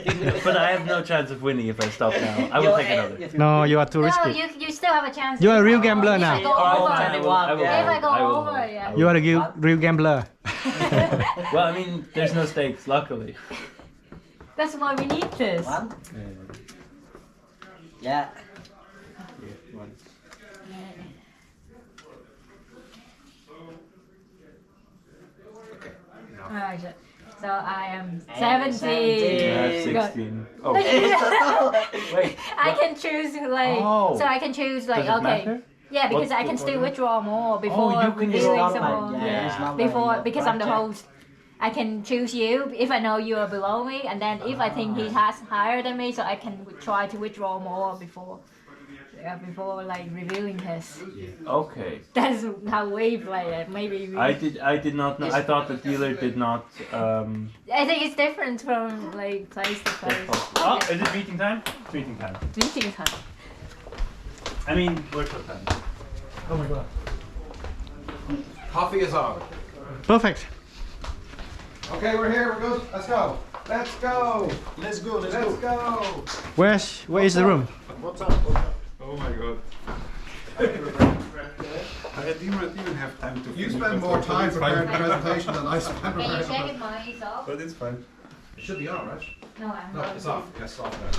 But I have no chance of winning if I stop now. I will take another. No, you are too risky. No, you still have a chance. You are a real gambler If now. I go over, I if I go will over, hold. yeah. You are a real gambler. Well, I mean, there's no stakes, luckily. That's why we need this. One. Yeah. Alright, so I am 17. I have 16. Oh. Wait. I can choose like, Oh. so I can choose like, Does it okay. matter? Yeah, because What's I can the still order? withdraw more before you can reviewing stop some like, more. yeah, it's not like Before, a because I'm the blackjack. host. I can choose you if I know you are below me, and then if I think he has higher than me, so I can try to withdraw more before like reviewing his. Okay. That's how we play it. Maybe we, I did not know. I thought the dealer did not. I think it's different from like place to place. Oh, is it meeting time? It's meeting time. Meeting time. I mean, workshop time. Oh my god. Coffee is on. Perfect. Okay, we're here. We're good. Let's go. Let's go. Let's go. Let's go. Where is the room? What's up? What's up? Oh my god. I didn't even have time to. You spend more time preparing the presentation than I spend Can you preparing check the if mine is off? But it's fine. It should be on, right? No, I'm No, not. it's off. Yes, off now.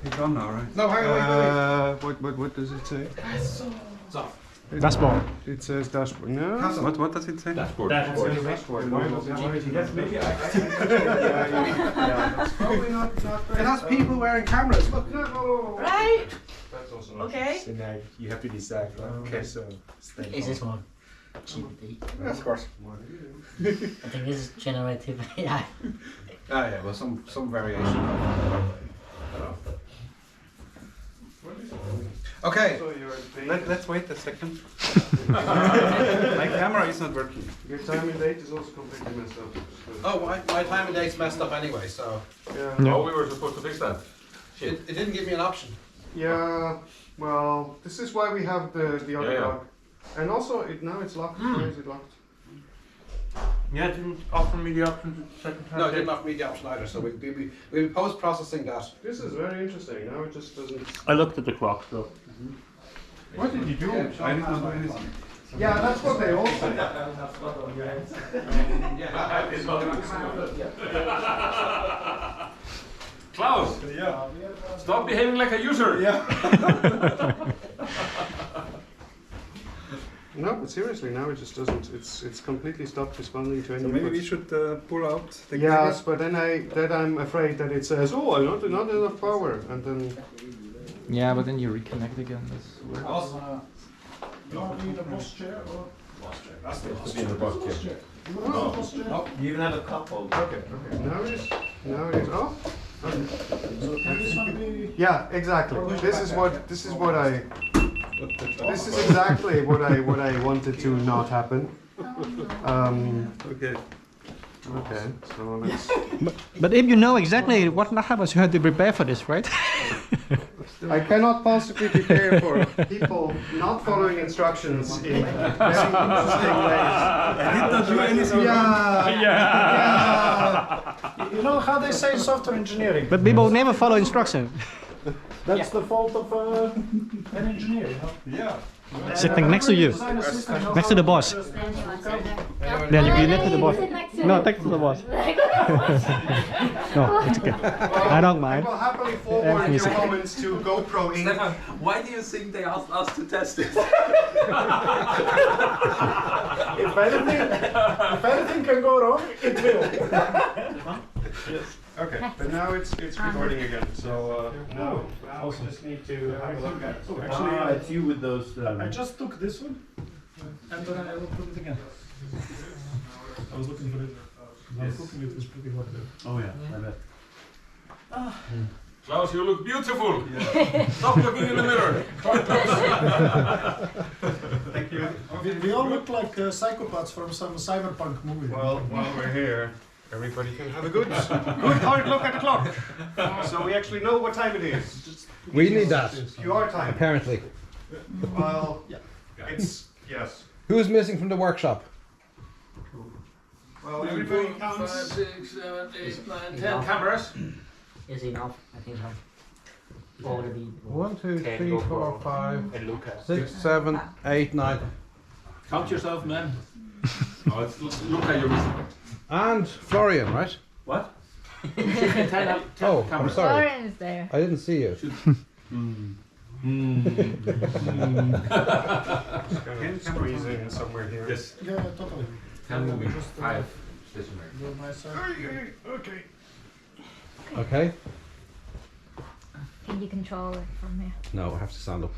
It's on now, right? No, hang on, wait. What does it say? It's off. Dashboard. It says dashboard. No. Castle. What does it say? Dashboard. Dashboard. Why does it- Yes, maybe I probably not it has people wearing cameras. Look, no. Right? That's also Okay. So now you have to decide, right? Okay, so stay. Is this one GPT? Yes, of course. I think this is generative AI. Ah, yeah, well, some variation of. Okay. Let's wait a second. My camera is not working. Your time and date is also completely messed up. Oh, my time and date's messed up anyway, so Yeah. we were supposed to fix that. It didn't give me an option. Yeah. Well, this is why we have the other Yeah. dog. And also, now it's locked. Why is it locked? Yeah, it didn't offer me the option to second time. No, it didn't offer me the option either, so we'll be post-processing that. This is very interesting. Now it just doesn't. I looked at the clock, so. What did you do? I did not do anything. Yeah, that's what they all say. Klaus, stop behaving like a user. No, but seriously, now it just doesn't. It's completely stopped responding to any. So maybe we inputs. should pull out the Yes, but then I'm afraid that it says, oh, I not enough power, and then. Yeah, but then you reconnect again. That's weird. You want to be in the boss chair or? That's the boss chair. You even have a cup holder. Okay. Now it is. Oh. So can this one be? Yeah, exactly. This is exactly what I wanted to not happen. Okay. Okay, so let's. But if you know exactly what happens, you have to prepare for this, right? I cannot possibly prepare for people not following instructions in very interesting ways. I did not do anything. Yeah. You know how they say in software engineering? But people never follow instructions. That's the fault of an engineer, you know? Yeah. Sitting next to you, next to the boss. Then you give it to the boss. No, next to the boss. No, it's okay. I don't mind. I will happily forward Everything is your okay. comments to GoPro Inc. Why do you think they asked us to test it? If anything can go wrong, it will. Okay, but now it's recording again. So now we just need to have a look at it. Actually, it's you with those. I just took this one, and then I will put it again. I was looking for it. While cooking it was pretty hot there. Oh yeah, I bet. Klaus, you look beautiful. Stop looking in the mirror. Thank you. We all look like psychopaths from some cyberpunk movie. Well, while we're here, everybody can have a good hard look at the clock. So we actually know what time it is. We need that, QR time. apparently. Well, it's yes. Who's missing from the workshop? Well, everybody counts. 5, 6, 7, 8, 9, 10 cameras. is enough. I think so. Already. 1, 2, Ten, 3, go 4, for 5, And Lucas. 6, 7, 8, 9. Count yourself, man. Oh, it's Luca, you're missing. And Florian, right? What? Ten up. Oh, I'm sorry. Florian is there. I didn't see you. Squeeze in somewhere here. Yes. Yeah, totally. 10 moving. Just, 5 stationary. do my side. Okay. Okay. Can you control it from here? No, I have to stand up.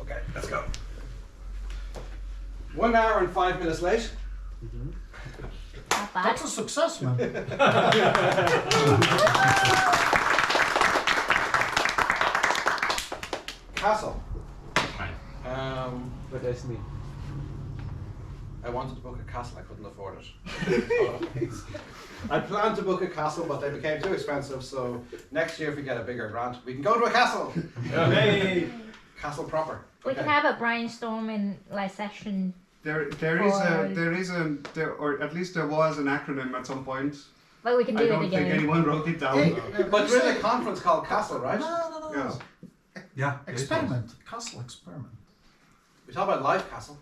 Okay, let's go. 1 hour and 5 minutes late. Not bad. That's a success, man. Castle. But that's me. I wanted to book a castle, I couldn't afford it. I planned to book a castle, but they became too expensive, so next year if we get a bigger grant, we can go to a castle! Hey! Castle proper. We can have a brainstorming like session. There or at least there was an acronym at some point. But we can do I it don't again. think anyone wrote it down. But there is a conference called Castle, right? No. Yeah. Yeah. Experiment. Castle experiment. We talk about live castle.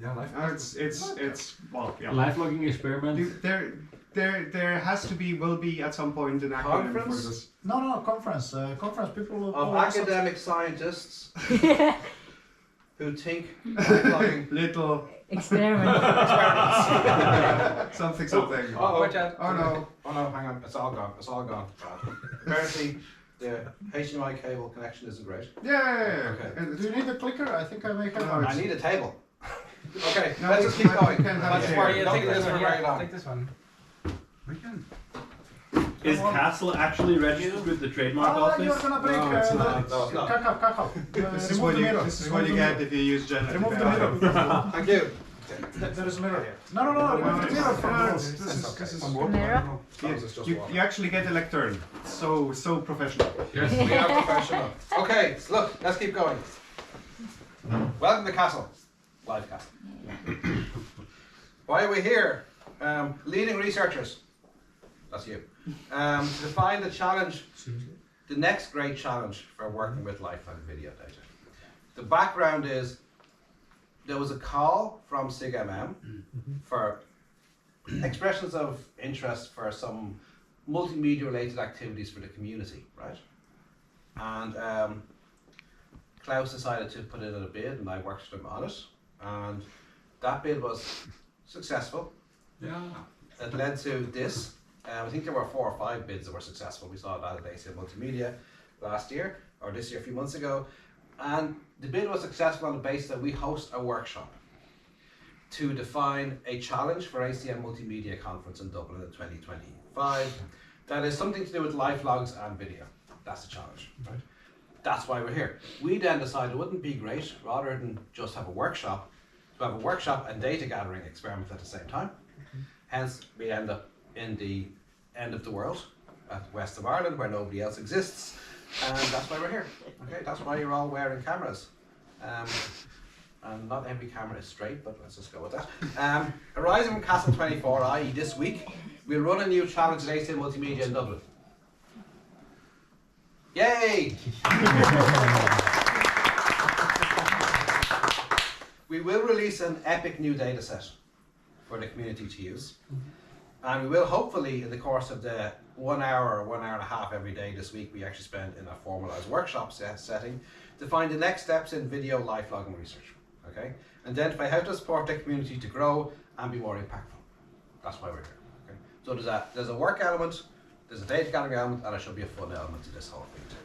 Yeah, life. It's well, yeah. Life logging experiment. There has to be, will be at some point an acronym for Conference? this. No, conference. Conference people will Of all sorts- academic scientists who think lifelong Experiment. experiments. Something. Oh, watch out. Oh no. Oh no, hang on, it's all gone. Apparently the HDMI cable connection isn't great. Yeah. Okay. And Do you need a clicker? I think I may have No, one. I need a table. Okay, No, let's we just keep can't- going. we can't have Let's it work. here. Don't do this for very long. Take this one. We can. Is Castle actually registered with the trademark Oh, office? you're gonna break No, it's not. No, it's not. Kakao. This is what you get if you use generative Remove the AI. mirror. Thank you. There is a mirror here. No, remove the mirror from the This is Mirror. you actually get a lectern. So professional. Yes, we are professional. Okay, so look, let's keep going. Welcome to Castle. Live Castle. Why are we here? Leading researchers. That's you. To find the challenge, the next great challenge for working with lifelong video data. The background is there was a call from SIGMM for expressions of interest for some multimedia related activities for the community, right? And Klaus decided to put in a bid and I worked with him on it. And that bid was successful. Yeah. It led to this. I think there were 4 or 5 bids that were successful. We saw that at ACM Multimedia last year, or this year a few months ago. And the bid was successful on the basis that we host a workshop to define a challenge for ACM Multimedia Conference in Dublin in 2025. That is something to do with live logs and video. That's the challenge, right? That's why we're here. We then decided it wouldn't be great, rather than just have a workshop, to have a workshop and data gathering experiment at the same time. Hence, we end up in the end of the world, at west of Ireland, where nobody else exists, and that's why we're here. Okay, that's why you're all wearing cameras. And not every camera is straight, but let's just go with that. Arising from Castle 24, i.e. this week, we'll run a new challenge at ACM Multimedia in Dublin. Yay! We will release an epic new data set for the community to use. And we will hopefully, in the course of the 1 hour or 1 hour and a half every day this week, we actually spend in a formalized workshop setting to find the next steps in video live logging research. Okay? Identify how to support the community to grow and be more impactful. That's why we're here. Okay? So there's a work element, there's a data gathering element, and there should be a fun element to this whole thing too.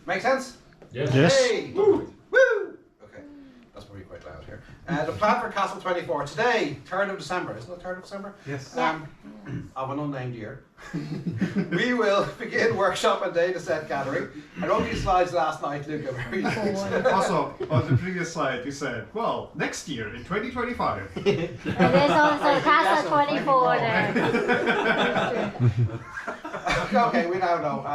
Make sense? Yes. Hey! Woo! Woo! Okay, that's probably quite loud here. The plan for Castle 24 today, 3rd of December, isn't it 3rd of December? Yes. Of an unnamed year. We will begin workshop and data set gathering. I wrote these slides last night, Luke, very late. Also, on the previous slide, you said, well, next year in 2025. And there's also Castle 24 there. Okay, we now know.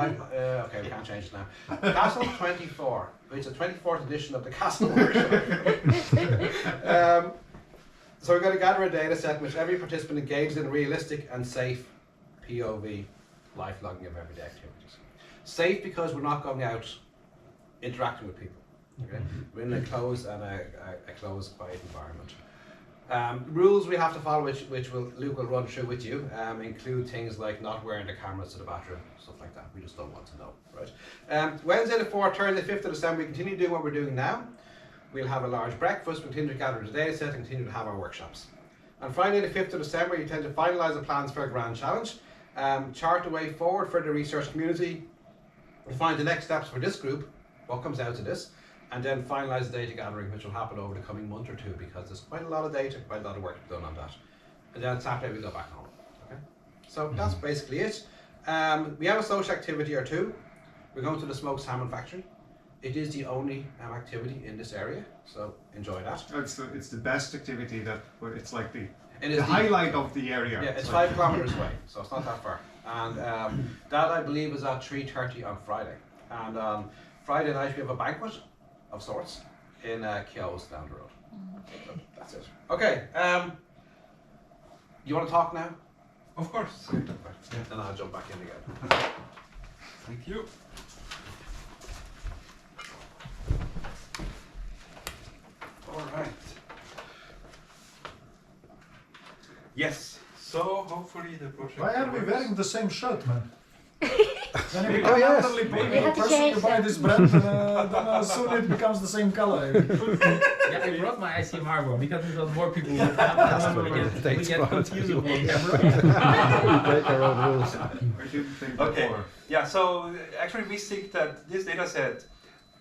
Okay, we can't change it now. Castle 24. It's a 24th edition of the Castle workshop. So we're going to gather a data set in which every participant engages in a realistic and safe POV live logging of everyday activities. Safe because we're not going out interacting with people. Okay? We're in a closed and a closed, quiet environment. Rules we have to follow, which Luke will run through with you, include things like not wearing the cameras to the bathroom, stuff like that. We just don't want to know, right? Wednesday the 4th, Thursday the 5th of December, we continue doing what we're doing now. We'll have a large breakfast, we'll continue to gather the data set, and continue to have our workshops. On Friday the 5th of December, you tend to finalise the plans for a grand challenge, chart the way forward for the research community, define the next steps for this group, what comes out of this, and then finalise the data gathering, which will happen over the coming month or two, because there's quite a lot of data, quite a lot of work done on that. And then Saturday we go back home. Okay, so that's basically it. We have a social activity or two. We're going to the smoked salmon factory. It is the only activity in this area, so enjoy that. It's the best activity it's like the It is highlight of the area. Yeah, it's 5 kilometers away, so it's not that far. And that I believe is at 3:30 on Friday. And on Friday night we have a banquet of sorts in Kyo's down the road. So that's it. Okay, you want to talk now? Of course. Right. Then I'll jump back in again. Thank you. All right. Yes. So hopefully the project. Why are we works. wearing the same shirt, man? Then you Oh, become yes. elderly We people. have to Person change you buy that. this brand, then soon it becomes the same color. Yeah, I brought my ICMR one because we thought more people would have it. We get confused with camera. Break our own rules. I didn't think Okay. before. Yeah, so actually we think that this data set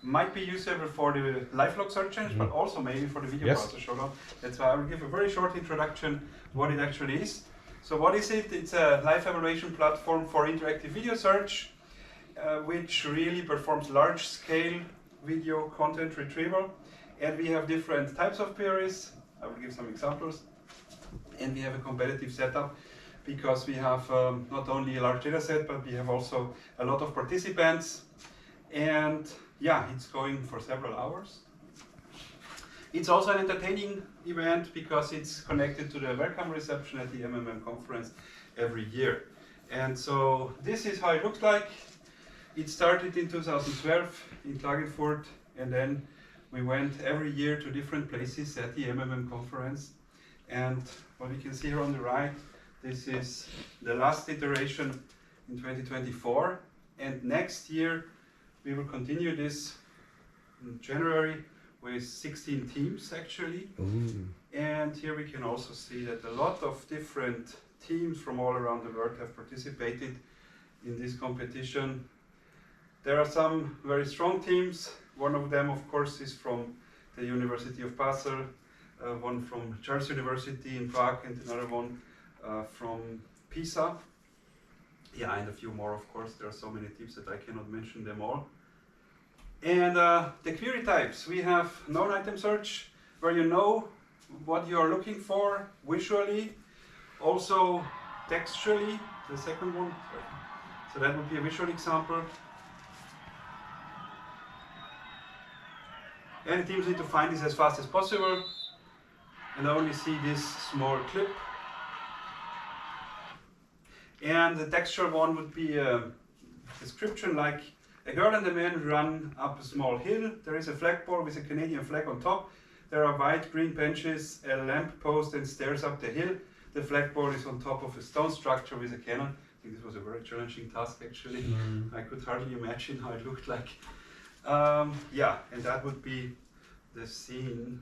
might be usable for the live log search engine, but also maybe for the video Yes. browser showdown. That's why I will give a very short introduction what it actually is. So what is it? It's a live evaluation platform for interactive video search, which really performs large-scale video content retrieval. And we have different types of queries. I will give some examples. And we have a competitive setup because we have not only a large data set, but we have also a lot of participants. And yeah, it's going for several hours. It's also an entertaining event because it's connected to the welcome reception at the MMM conference every year. And so this is how it looks like. It started in 2012 in Klagenfurt, and then we went every year to different places at the MMM conference. And what you can see here on the right, this is the last iteration in 2024. And next year we will continue this in January with 16 teams actually. Ooh. And here we can also see that a lot of different teams from all around the world have participated in this competition. There are some very strong teams. One of them, of course, is from the University of Basel, one from Charles University in Prague, and another one from Pisa. Yeah, and a few more, of course. There are so many teams that I cannot mention them all. And the query types, we have known item search, where you know what you are looking for visually, also textually, the second one. So that would be a visual example. And the teams need to find this as fast as possible and only see this small clip. And the textual one would be a description like a girl and a man run up a small hill. There is a flagpole with a Canadian flag on top. There are white, green benches, a lamp post and stairs up the hill. The flagpole is on top of a stone structure with a cannon. I think this was a very challenging task actually. I could hardly imagine how it looked like. Yeah, and that would be the scene.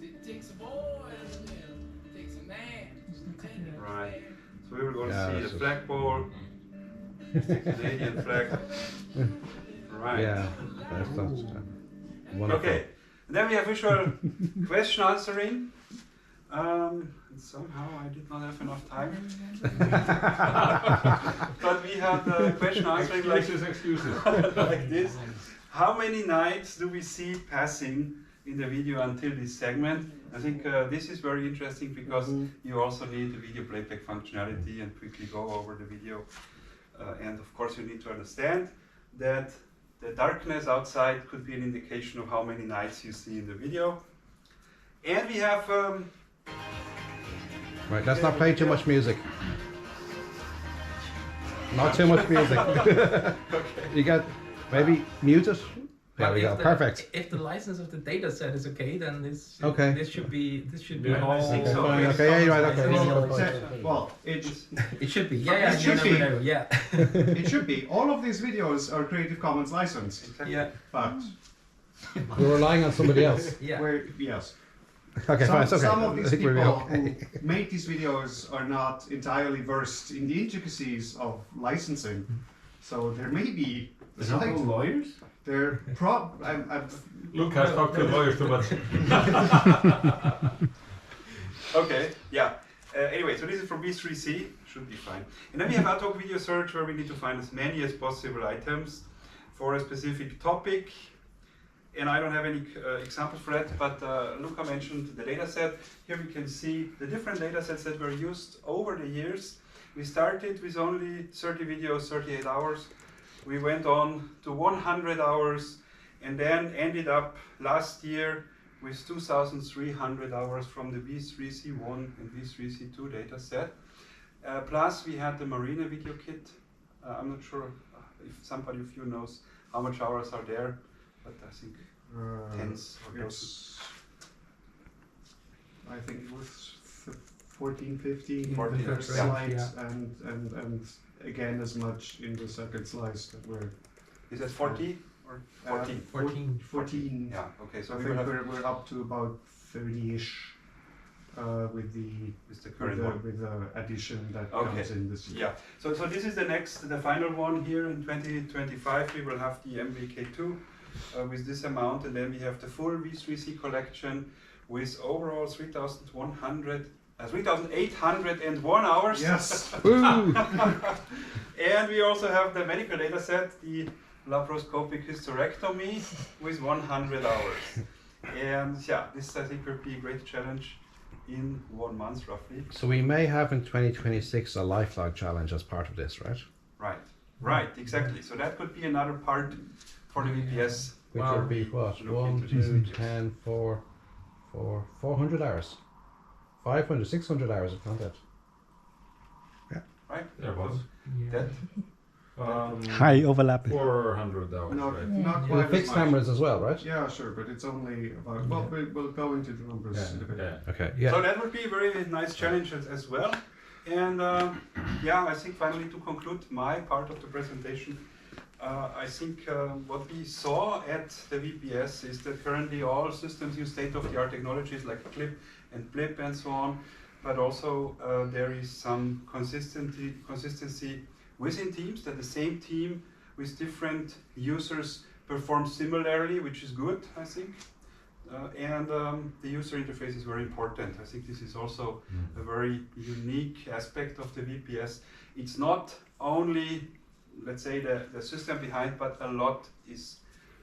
It takes a boy and it takes a man. Right. So we were going Yeah, to see this the is- flagpole, the Canadian flag. Right. Yeah, that's wonderful. Okay. And then we have visual question answering. And somehow I did not have enough time. But we have the question answering like Excuses. like this. How many nights do we see passing in the video until this segment? I think this is very interesting because you also need the video playback functionality and quickly go over the video. And of course you need to understand that the darkness outside could be an indication of how many nights you see in the video. And we have Right, let's not play too much music. Not too much music. You got maybe mute it. There But we if go. the- Perfect. If the license of the data set is okay, then this Okay. this should be Yeah, I all. think so. Fine, okay, yeah, you're right. Okay. Well, it's It should be. Yeah, It you should never be. know. Yeah. it should be. All of these videos are Creative Commons licensed, Yeah. but We're relying on somebody else. Yeah. yes. Okay, fine. It's okay. Some of I these think people we'll be okay. who make these videos are not entirely versed in the intricacies of licensing, so there may be There's not no lawyers? They're I'm Luke has talked to lawyers too much. Okay, yeah. Anyway, so this is from B3C, should be fine. And then we have ad hoc video search where we need to find as many as possible items for a specific topic. And I don't have any examples for that, but Luca mentioned the data set. Here we can see the different data sets that were used over the years. We started with only 30 videos, 38 hours. We went on to 100 hours and then ended up last year with 2,300 hours from the V3C1 and V3C2 data set. Plus we had the Marina video kit. I'm not sure if somebody of you knows how much hours are there, but I think tens or dozens. I think it was 14, 15 14, in the first yeah. slides, and again as much in the second slides that were Is that 40 or 14? 14. 14. Yeah, okay, so I we think will have we're up to about 30-ish with the current one. with the addition that Okay. comes in this year. Yeah, so this is the final one here in 2025. We will have the MVK2 with this amount, and then we have the full V3C collection with overall 3,801 hours. Yes. And we also have the medical data set, the laparoscopic hysterectomy with 100 hours. And yeah, this I think will be a great challenge in 1 month roughly. So we may have in 2026 a lifelog challenge as part of this, right? Right, exactly. So that could be another part for the VPS. Which would be what? Look 1, into this. 2, 10, 400 hours. 500, 600 hours of content. Right? There was. That High overlap. 400 hours, No, right? not With quite the fixed as much. cameras as well, right? Yeah, sure, but it's only about. Well, we'll go into the numbers in a bit. Yeah. Okay, yeah. So that would be a very nice challenge as well. And yeah, I think finally to conclude my part of the presentation, I think what we saw at the VPS is that currently all systems use state-of-the-art technologies like Clip and Blip and so on, but also there is some consistency within teams, that the same team with different users performs similarly, which is good, I think. And the user interface is very important. I think this is also a very unique aspect of the VPS. It's not only, let's say, the system behind, but a lot is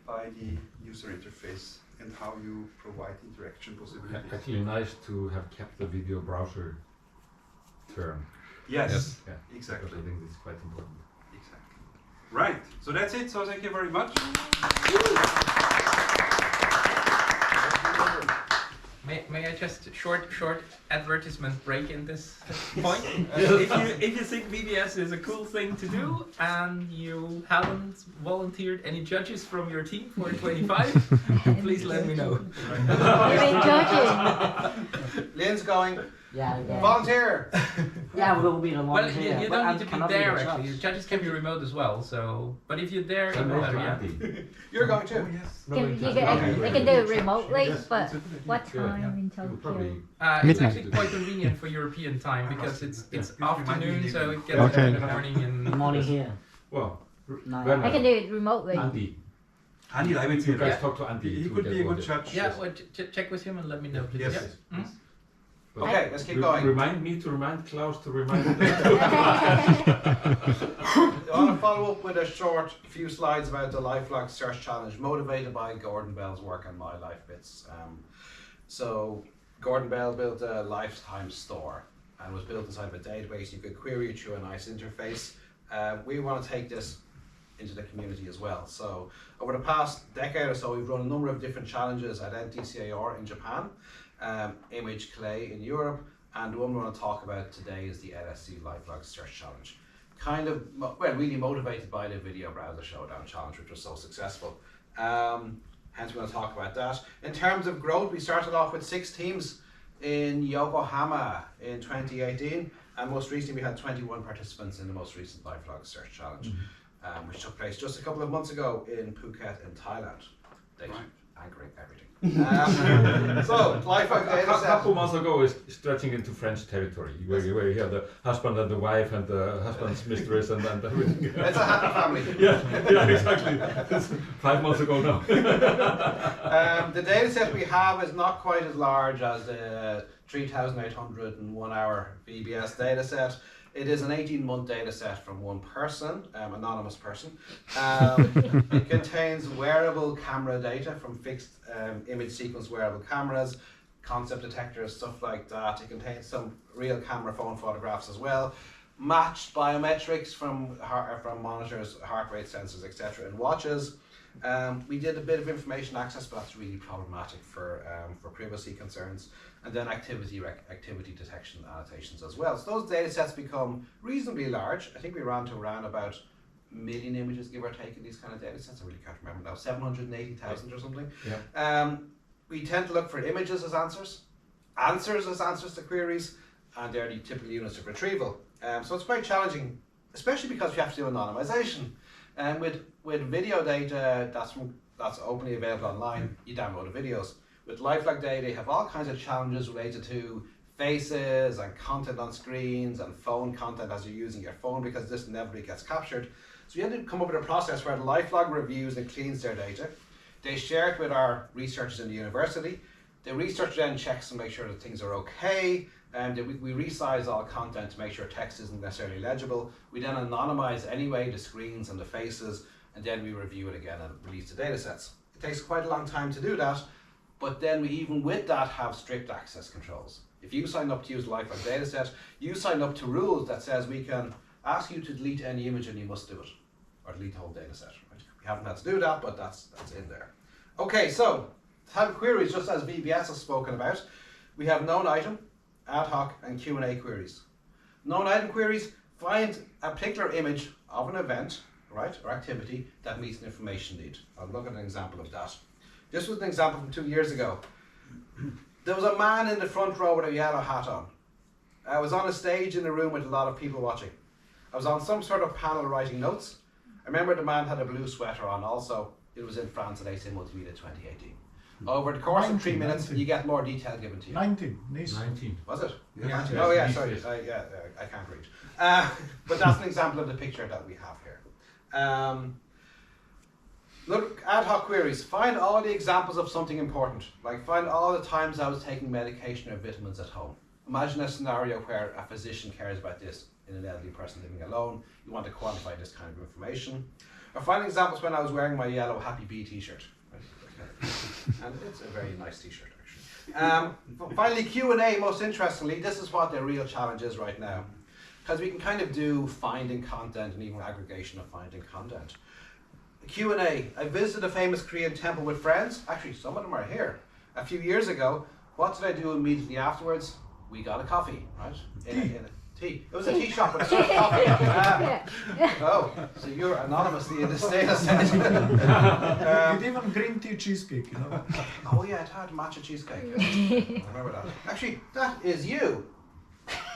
by the user interface and how you provide interaction possibilities. Actually nice to have kept the video browser term. Yes, Yeah, exactly. because I think this is quite important. Exactly. Right, so that's it. So thank you very much. May I just short advertisement break in this point? If you think VBS is a cool thing to do and you haven't volunteered any judges from your team for 25, please let me know. You've been judging. Lynn's going. Yeah, yeah. Volunteer! Yeah, we'll be the Well, ones you here. but don't I need to be cannot there the actually. judge. The judges can be remote as well. So, but if you're there, Send even those to better, yeah. Andy. You're going too. They can do it remotely, but what Yeah. time in You will Tokyo? probably It's Midnight. actually quite convenient for European time because it's afternoon, so it gets Okay. in the morning The and morning here. well, No. when I can do it remotely. Andy. Andy, I You guys Yeah. talk to Andy. He to could get be a all good the- judge. yeah. Well, check with him and let me know, please. Yes. Yeah. Hmm? But Okay, let's keep going. Remind me to remind Klaus to remind I want to follow up with a short few slides about the LifeLog Search Challenge, motivated by Gordon Bell's work on My Life Bits. So Gordon Bell built a lifetime store and was built inside of a database. You could query it through a nice interface. We want to take this into the community as well. So over the past decade or so, we've run a number of different challenges at NTCAR in Japan, Image Clay in Europe, and the one we want to talk about today is the LSC LifeLog Search Challenge. really motivated by the Video Browser Showdown Challenge, which was so successful. Hence, we're going to talk about that. In terms of growth, we started off with 6 teams in Yokohama in 2018, and most recently we had 21 participants in the most recent LifeLog Search Challenge, which took place just a couple of months ago in Phuket in Thailand. Data, anchoring everything. So, LifeLog A data set. couple months ago is stretching into French territory, where you have the husband and the wife and the husband's mistress and everything. It's a happy family. Yeah, exactly. It's 5 months ago now. The data set we have is not quite as large as the 3,801 hour VBS data set. It is an 18-month data set from one person, anonymous person. It contains wearable camera data from fixed image sequence wearable cameras, concept detectors, stuff like that. It contains some real camera phone photographs as well, matched biometrics from monitors, heart rate sensors, etc. and watches. We did a bit of information access, but that's really problematic for privacy concerns. And then activity detection annotations as well. So those data sets become reasonably large. I think we ran to around about a million images, give or take, in these kind of data sets. I really can't remember now, 780,000 or something. Yeah. We tend to look for images as answers as answers to queries, and they're the typical units of retrieval. So it's quite challenging, especially because we have to do anonymization. And with video data that's openly available online, you download the videos. With LifeLog data, you have all kinds of challenges related to faces and content on screens and phone content as you're using your phone, because this inevitably gets captured. So we had to come up with a process where LifeLog reviews and cleans their data. They share it with our researchers in the university. The researcher then checks to make sure that things are okay, and we resize all content to make sure text isn't necessarily legible. We then anonymize anyway the screens and the faces, and then we review it again and release the data sets. It takes quite a long time to do that, but then we even with that have strict access controls. If you sign up to use LifeLog dataset, you sign up to rules that says we can ask you to delete any image and you must do it, or delete the whole dataset. Right? We haven't had to do that, but that's in there. Okay, so type of queries, just as VBS has spoken about, we have known item, ad hoc, and Q&A queries. Known item queries find a particular image of an event, right, or activity that meets an information need. I'll look at an example of that. This was an example from 2 years ago. There was a man in the front row with a yellow hat on. I was on a stage in a room with a lot of people watching. I was on some sort of panel writing notes. I remember the man had a blue sweater on also. It was in France at AC Multimedia 2018. Over the course of 3 minutes, you get more detail given to you. 19, nice. 19. Was it? Yeah. Oh yeah, sorry. I can't read. But that's an example of the picture that we have here. Look, ad hoc queries. Find all the examples of something important. Like find all the times I was taking medication or vitamins at home. Imagine a scenario where a physician cares about this in an elderly person living alone. You want to quantify this kind of information. Or find examples when I was wearing my yellow Happy Bee t-shirt. And it's a very nice t-shirt actually. Finally, Q&A, most interestingly, this is what the real challenge is right now. Because we can kind of do finding content and even aggregation of finding content. Q&A. I visited a famous Korean temple with friends. Actually, some of them are here. A few years ago, what did I do immediately afterwards? We got a coffee, right? In a tea. It was a tea shop with a sort of coffee. Oh, so you're anonymously in this data set. With even green tea cheesecake, you know. Oh yeah, it had matcha cheesecake. I remember that. Actually, that is you.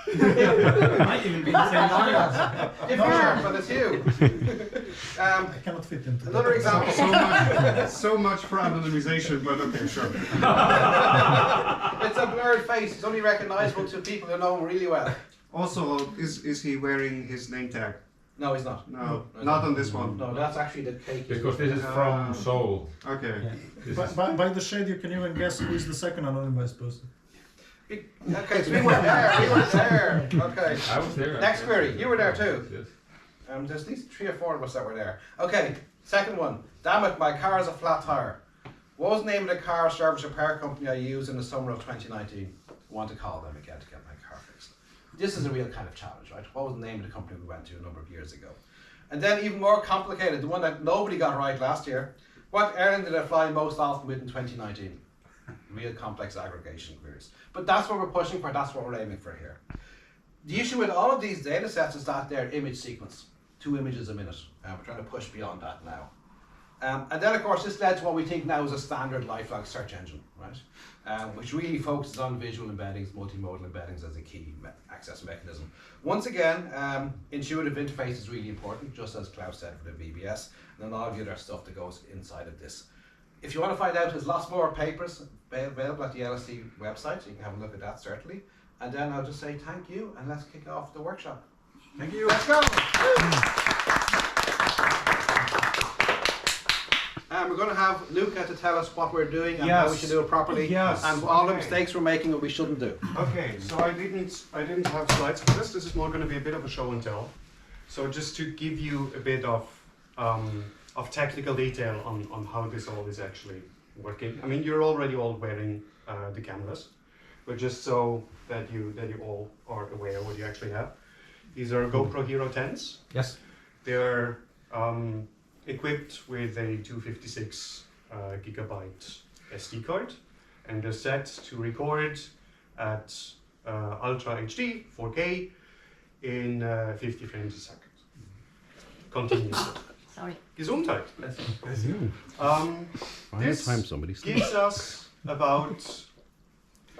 Might even be the same audience. Different, but it's you. I cannot fit into Another example. So much for anonymization, but okay, sure. It's a blurred face. It's only recognizable to people who know him really well. Also, is he wearing his name tag? No, he's not. No, not on this one. No, that's actually the cake. Because this is from Seoul. Okay. Yeah. By the shade, you can even guess who is the second anonymized person. Okay, so we were there. We were there. Okay. I was there. Next query. You were there too. Yes. There's at least 3 or 4 of us that were there. Okay, second one. Damn it, my car is a flat tire. What was the name of the car service repair company I used in the summer of 2019? I want to call them again to get my car fixed. This is a real kind of challenge, right? What was the name of the company we went to a number of years ago? And then even more complicated, the one that nobody got right last year. What airline did I fly most often with in 2019? Real complex aggregation queries. But that's what we're pushing for, that's what we're aiming for here. The issue with all of these data sets is that they're image sequence, 2 images a minute. We're trying to push beyond that now. And then of course this led to what we think now is a standard LifeLog search engine, right? Which really focuses on visual embeddings, multimodal embeddings as a key access mechanism. Once again, intuitive interface is really important, just as Klaus said for the VBS, and then all of the other stuff that goes inside of this. If you want to find out, there's lots more papers available at the LSE website, so you can have a look at that certainly. And then I'll just say thank you, and let's kick off the workshop. Thank you. Let's go! We're going to have Luca to tell us what we're doing and how we should do it properly, and all the mistakes we're making and we shouldn't do. Okay, so I didn't have slides for this. This is more going to be a bit of a show and tell. So just to give you a bit of technical detail on how this all is actually working. I mean, you're already all wearing the cameras, but just so that you all are aware what you actually have. These are GoPro Hero 10s. Yes. They're equipped with a 256 gigabyte SD card, and they're set to record at Ultra HD 4K in 50 frames a second. Continuously. Sorry. Gesundheit. Bless you. This time somebody gives us about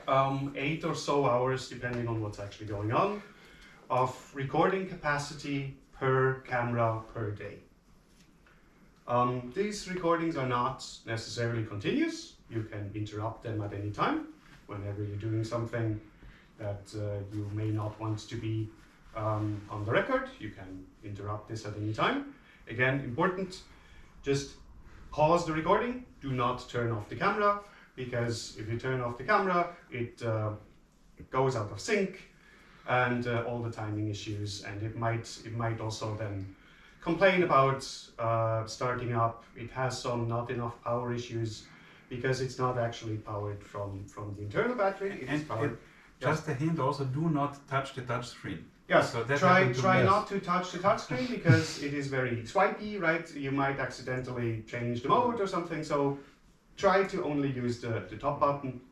8 or so hours, depending on what's actually going on, of recording capacity per camera per day. These recordings are not necessarily continuous. You can interrupt them at any time. Whenever you're doing something that you may not want to be on the record, you can interrupt this at any time. Again, important, just pause the recording, do not turn off the camera, because if you turn off the camera, it goes out of sync, and all the timing issues, and it might also then complain about starting up. It has some not enough power issues because it's not actually powered from the internal battery. It is powered. Just a hint, also do not touch the touch screen. Yes, so that try not to touch the touchscreen because it is very swipey, right? You might accidentally change the mode or something, so try to only use the top button.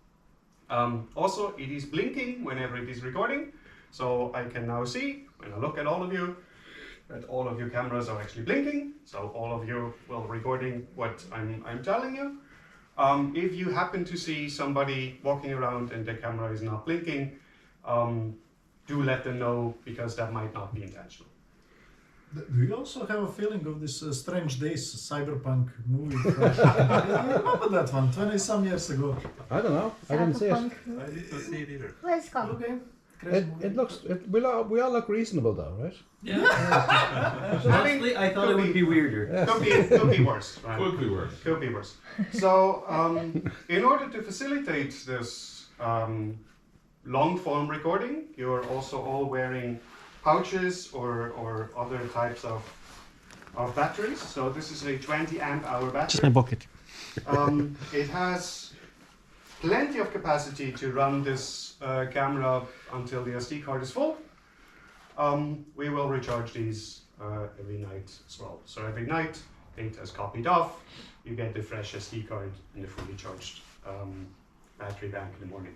Also, it is blinking whenever it is recording, so I can now see, when I look at all of you, that all of your cameras are actually blinking, so all of you will recording what I'm telling you. If you happen to see somebody walking around and the camera is not blinking, do let them know, because that might not be intentional. Do you also have a feeling of this Strange Days cyberpunk movie? You remember that one, 20-some years ago? I don't know. I didn't see it. I didn't see it either. Let's go. Okay. It looks. We all look reasonable though, right? Yeah. Honestly, I thought it would be weirder. Yes. Could be worse. Right? Could be worse. Could be worse. So, in order to facilitate this long form recording, you're also all wearing pouches or other types of batteries. So this is a 20 amp hour battery. Just my bucket. It has plenty of capacity to run this camera until the SD card is full. We will recharge these every night as well. So every night, data is copied off, you get the fresh SD card and the fully charged battery bank in the morning.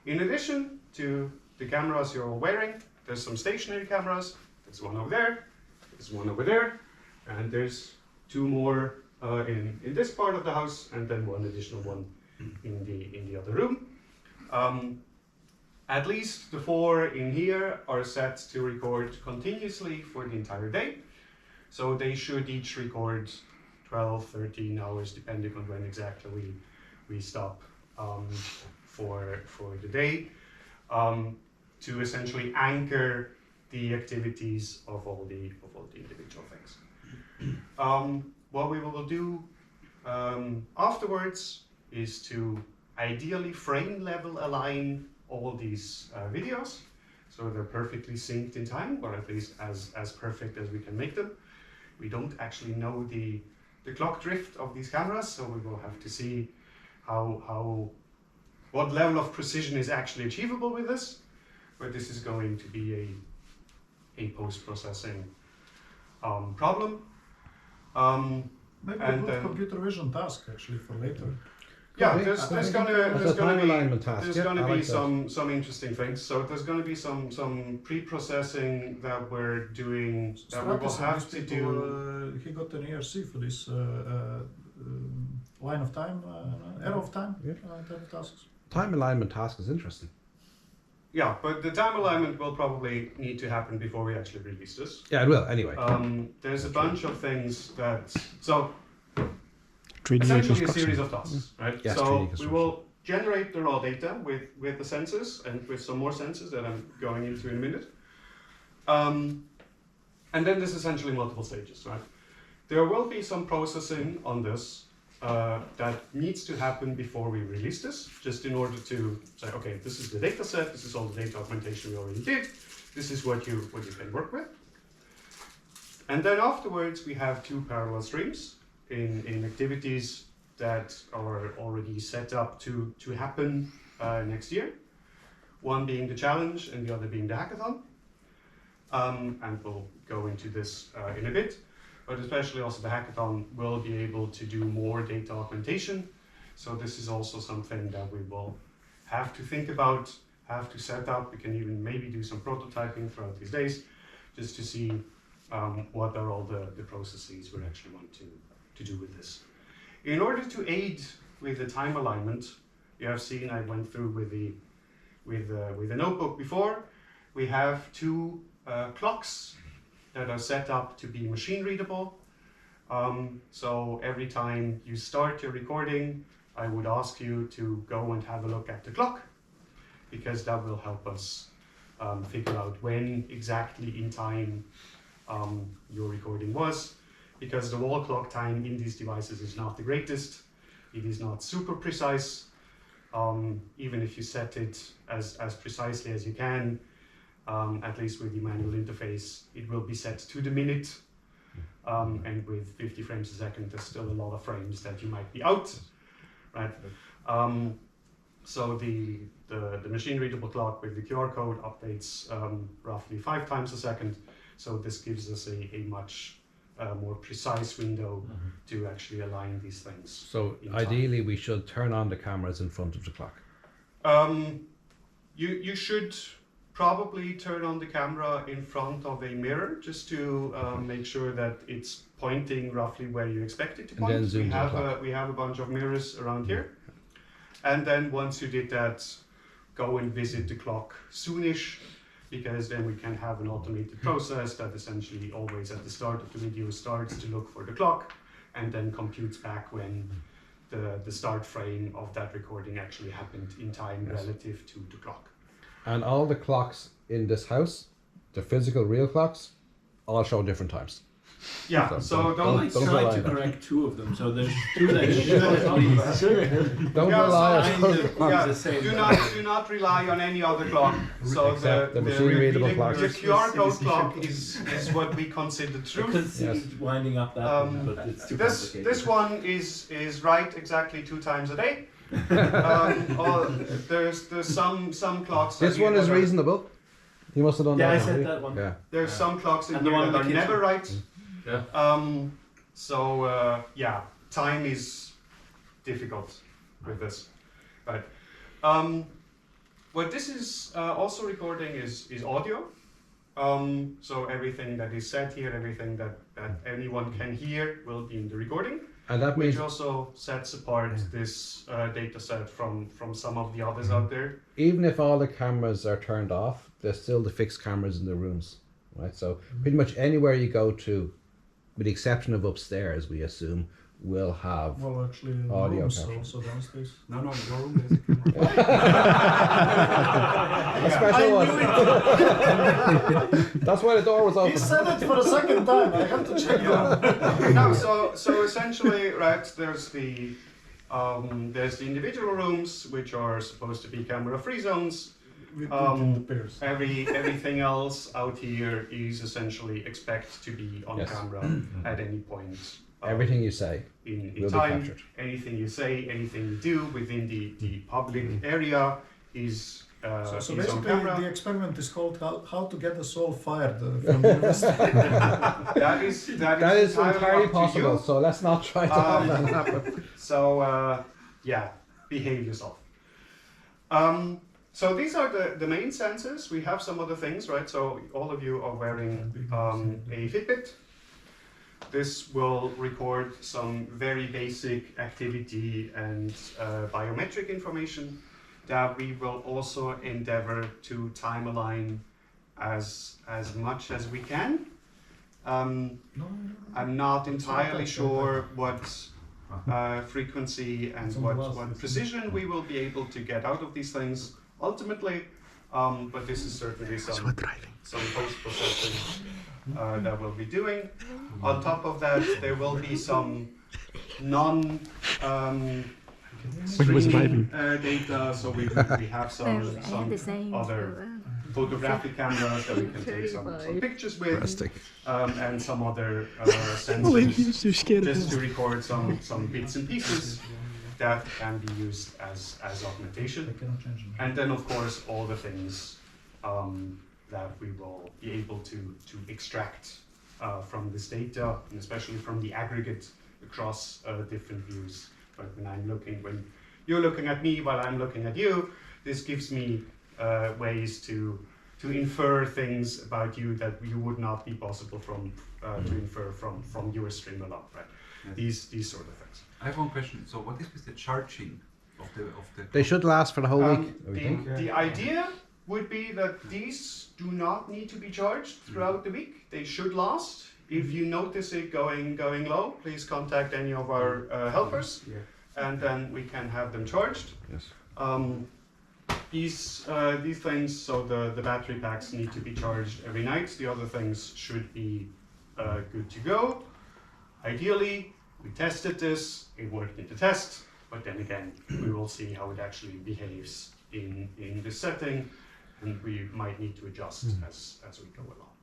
In addition to the cameras you're all wearing, there's some stationary cameras. There's one over there, there's one over there, and there's 2 more in this part of the house, and then one additional one in the other room. At least the 4 in here are set to record continuously for the entire day. So they should each record 12, 13 hours, depending on when exactly we stop for the day, to essentially anchor the activities of all the individual things. What we will do afterwards is to ideally frame level align all these videos, so they're perfectly synced in time, or at least as perfect as we can make them. We don't actually know the clock drift of these cameras, so we will have to see what level of precision is actually achievable with this, but this is going to be a post-processing problem. Maybe a good computer vision task actually for later. Yeah, be. there's That's gonna a time alignment task. there's Yeah, gonna I be like that. some interesting things. So there's gonna be some pre-processing that we're doing that we will have to do. He got an ERC for this line of time, arrow of time type of tasks. Time alignment task is interesting. Yeah, but the time alignment will probably need to happen before we actually release this. Yeah, it will anyway. There's a bunch of things that so 3D essentially a construction. series of tasks, right? Yes, 3D so we construction. will generate the raw data with the sensors and with some more sensors that I'm going into in a minute. And then there's essentially multiple stages, right? There will be some processing on this that needs to happen before we release this, just in order to say, okay, this is the data set, this is all the data augmentation we already did, this is what you can work with. And then afterwards we have two parallel streams in activities that are already set up to happen next year. One being the challenge and the other being the hackathon. And we'll go into this in a bit. But especially also the hackathon will be able to do more data augmentation. So this is also something that we will have to think about, have to set up. We can even maybe do some prototyping throughout these days, just to see what are all the processes we actually want to do with this. In order to aid with the time alignment, you have seen I went through with the notebook before. We have two clocks that are set up to be machine readable. So every time you start your recording, I would ask you to go and have a look at the clock, because that will help us figure out when exactly in time your recording was, because the wall clock time in these devices is not the greatest. It is not super precise. Even if you set it as precisely as you can, at least with the manual interface, it will be set to the minute. And with 50 frames a second, there's still a lot of frames that you might be out, right? So the machine readable clock with the QR code updates roughly 5 times a second. So this gives us a much more precise window to actually align these things. So ideally we should turn on the cameras in front of the clock. You should probably turn on the camera in front of a mirror, just to make sure that it's pointing roughly where you expect it to point. And then zoom We have a bunch of mirrors around here. And then once you did that, go and visit the clock soonish, because then we can have an automated process that essentially always at the start of the video starts to look for the clock and then computes back when the start frame of that recording actually happened in time relative to the clock. And all the clocks in this house, the physical real clocks, all show different times. Yeah, so don't try to correct 2 of them. So there's 2 that should Don't rely on the clocks. do not rely on any other clock. So the machine readable clock. The QR code clock is what we consider truth. Yes. Winding up that one, but it's too complicated. This one is right exactly 2 times a day. There's some clocks. This one is reasonable. You must have done that. I said that one. Yeah. There's some clocks in And here the one that in the are never kitchen. right. Yeah. So time is difficult with this, right? What this is also recording is audio. So everything that is said here, everything that anyone can hear will be in the recording. And that means which also sets apart this data set from some of the others out there. even if all the cameras are turned off, there's still the fixed cameras in the rooms, right? So pretty much anywhere you go to, with the exception of upstairs, we assume, will have Well, actually, in the audio rooms capture. also downstairs. No, in your room there's a camera. A special one. That's why the door was open. He said it for the second time. I have to check that. No, so essentially, right? There's the individual rooms, which are supposed to be camera-free zones. We put in the pairs. Everything else out here is essentially expect to be on Yes. camera at any point. Everything you say in will be time, captured. anything you say, anything you do within the public area is So is on basically, camera. the experiment is called how to get us all fired from the university. That is That is entirely up to possible, you. so let's not try to have that happen. So yeah, behave yourself. So these are the main sensors. We have some other things, right? So all of you are wearing a Fitbit. This will record some very basic activity and biometric information that we will also endeavor to time align as much as we can. I'm not entirely sure what frequency and what precision we will be able to get out of these things ultimately, but this is certainly some post-processing that we'll be doing. On top of that, there will be some streaming data, so we have some other photographic cameras that we can take some pictures with, and some other sensors just to record some bits and pieces that can be used as augmentation. And then of course all the things that we will be able to extract from this data, and especially from the aggregate across different views. But when you're looking at me while I'm looking at you, this gives me ways to infer things about you that you would not be possible to infer from your stream alone, right? Yes. These sort of things. I have one question. So what is with the charging of the? They should last for the whole week. The idea would be that these do not need to be charged throughout the week. They should last. If you notice it going low, please contact any of our helpers, and then we can have them charged. Yes. These things, so the battery packs need to be charged every night. The other things should be good to go. Ideally, we tested this, it worked in the test, but then again, we will see how it actually behaves in this setting, and we might need to adjust as we go along.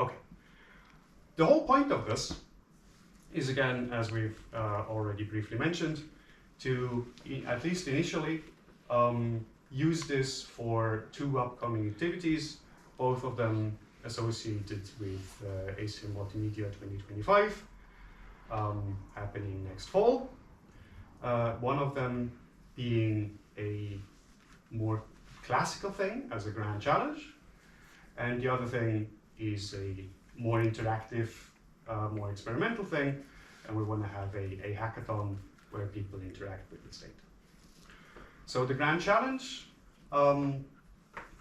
Okay. The whole point of this is, again, as we've already briefly mentioned, to, at least initially, use this for 2 upcoming activities, both of them associated with ACM Multimedia 2025, happening next fall. One of them being a more classical thing as a grand challenge, and the other thing is a more interactive, more experimental thing, and we want to have a hackathon where people interact with this data. So the grand challenge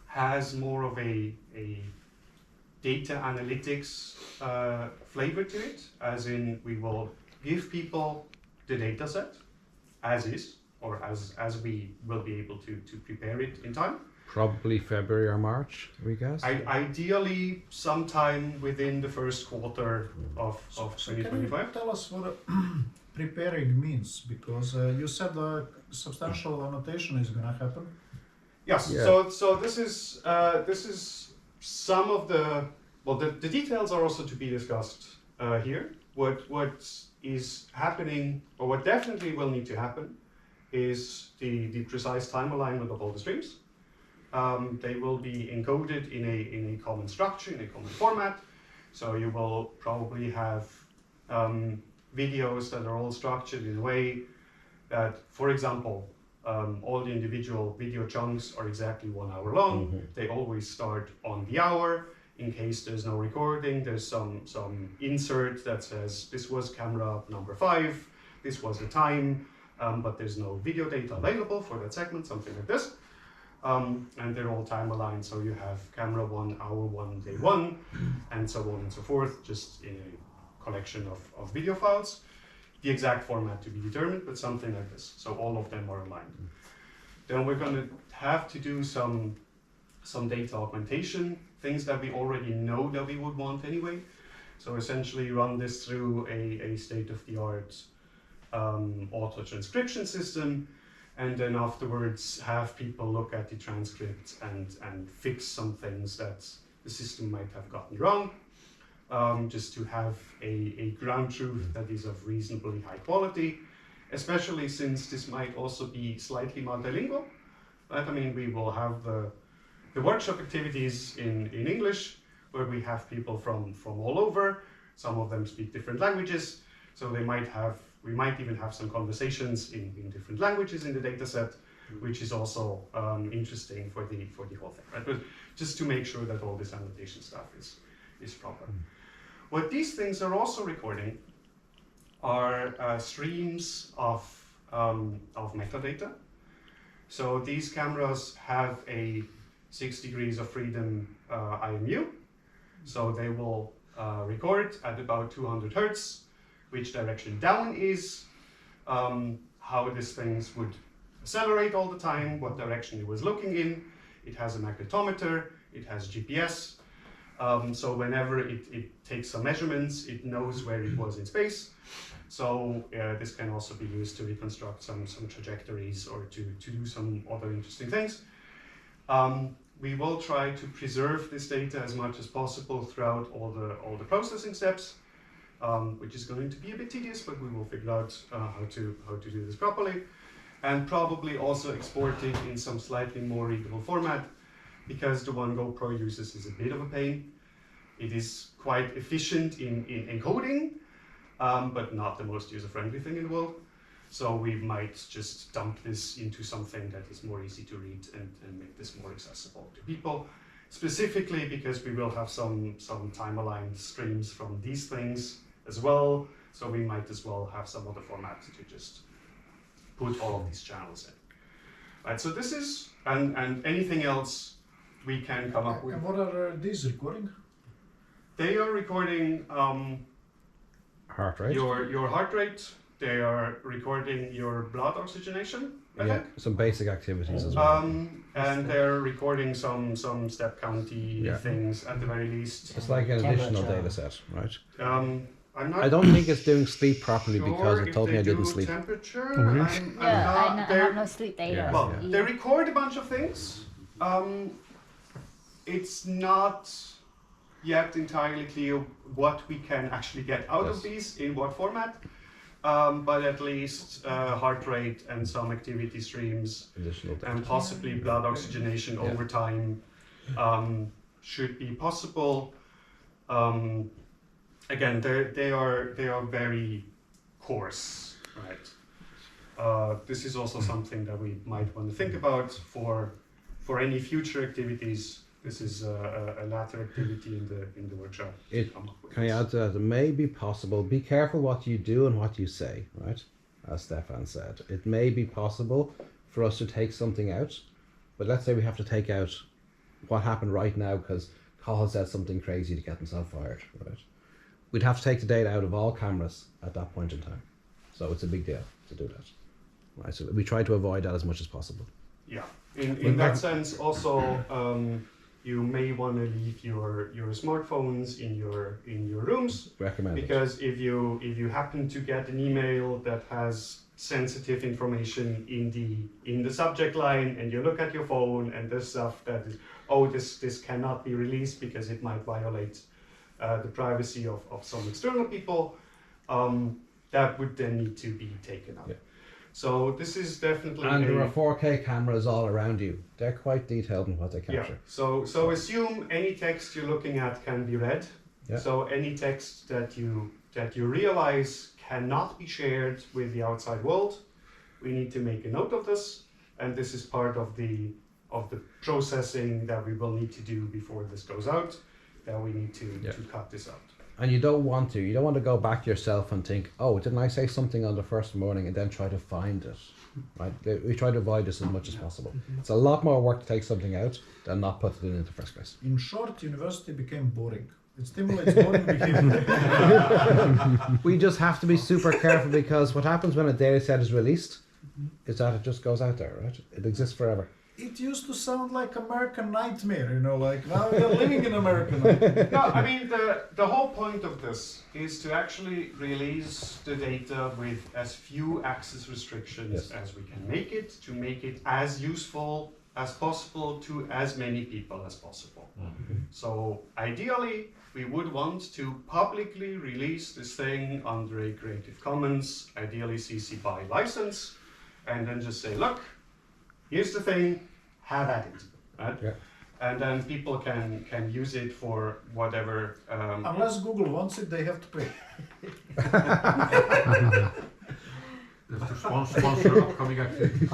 has more of a data analytics flavor to it, as in we will give people the data set as is, or as we will be able to prepare it in time. Probably February or March, we guess. Ideally, sometime within the first quarter of 2025. Can you tell us what preparing means? Because you said substantial annotation is going to happen. Yes. Yeah. So this is some of the details are also to be discussed here. What is happening, or what definitely will need to happen, is the precise time alignment of all the streams. They will be encoded in a common structure, in a common format. So you will probably have videos that are all structured in a way that, for example, all the individual video chunks are exactly 1 hour long. Mm-hmm. They always start on the hour. In case there's no recording, there's some insert that says this was camera number 5, this was the time, but there's no video data available for that segment, something like this. And they're all time aligned, so you have camera 1, hour 1, day 1, and so on and so forth, just in a collection of video files. The exact format to be determined, but something like this. So all of them are aligned. Then we're going to have to do some data augmentation, things that we already know that we would want anyway. So essentially run this through a state-of-the-art auto transcription system, and then afterwards have people look at the transcript and fix some things that the system might have gotten wrong, just to have a ground truth that is of reasonably high quality, especially since this might also be slightly multilingual. Right? I mean, we will have the workshop activities in English, where we have people from all over. Some of them speak different languages, so they might have We might even have some conversations in different languages in the data set, which is also interesting for the whole thing, right? But just to make sure that all this annotation stuff is proper. What these things are also recording are streams of metadata. So these cameras have a 6 degrees of freedom IMU. So they will record at about 200 Hertz, which direction down is, how these things would accelerate all the time, what direction it was looking in. It has a magnetometer, it has GPS. So whenever it takes some measurements, it knows where it was in space. So this can also be used to reconstruct some trajectories or to do some other interesting things. We will try to preserve this data as much as possible throughout all the processing steps, which is going to be a bit tedious, but we will figure out how to do this properly, and probably also export it in some slightly more readable format, because the one GoPro uses is a bit of a pain. It is quite efficient in encoding, but not the most user-friendly thing in the world. So we might just dump this into something that is more easy to read and make this more accessible to people, specifically because we will have some time-aligned streams from these things as well. So we might as well have some other format to just put all of these channels in. Right, so this is, and anything else we can come up with. And what are these recording? They are recording Heart rate. Your heart rate. They are recording your blood oxygenation, I think. Some basic activities as well. And they're recording some step county things at the very least. It's like an additional data set, right? I don't think it's doing sleep properly because it told me I didn't sleep. Temperature. I have no sleep data. Well, they record a bunch of things. It's not yet entirely clear what we can actually get out of these in what format. But at least heart rate and some activity streams and possibly blood oxygenation over time should be possible. Again, they are very coarse, right? This is also something that we might want to think about for any future activities. This is a latter activity in the workshop. Can I add to that? It may be possible. Be careful what you do and what you say, right? As Stefan said, it may be possible for us to take something out, but let's say we have to take out what happened right now because Colin said something crazy to get himself fired, right? We'd have to take the data out of all cameras at that point in time. So it's a big deal to do that, right? So we try to avoid that as much as possible. Yeah, in that sense also, you may want to leave your smartphones in your rooms. Recommended. Because if you happen to get an email that has sensitive information in the subject line, and you look at your phone and there's stuff that is, this cannot be released because it might violate the privacy of some external people, that would then need to be taken out. Yeah. So this is definitely. And there are 4K cameras all around you. They're quite detailed in what they capture. Yeah. So assume any text you're looking at can be read. Yeah. So any text that you realize cannot be shared with the outside world, we need to make a note of this, and this is part of the processing that we will need to do before this goes out. That we need to cut this out. And you don't want to go back yourself and think, oh, didn't I say something on the first morning, and then try to find it, right? We try to avoid this as much as possible. It's a lot more work to take something out than not put it in the first place. In short, university became boring. It stimulates boring behavior. We just have to be super careful because what happens when a data set is released is that it just goes out there, right? It exists forever. It used to sound like American Nightmare, like now we're living in American Nightmare. No, I mean, the whole point of this is to actually release the data with as few access restrictions as we can make it, to make it as useful as possible to as many people as possible. So ideally, we would want to publicly release this thing under a Creative Commons, ideally CC BY license, and then just say, look, here's the thing, have at it, right? Yeah. And then people can use it for whatever. Unless Google wants it, they have to pay. That's the sponsor upcoming activity.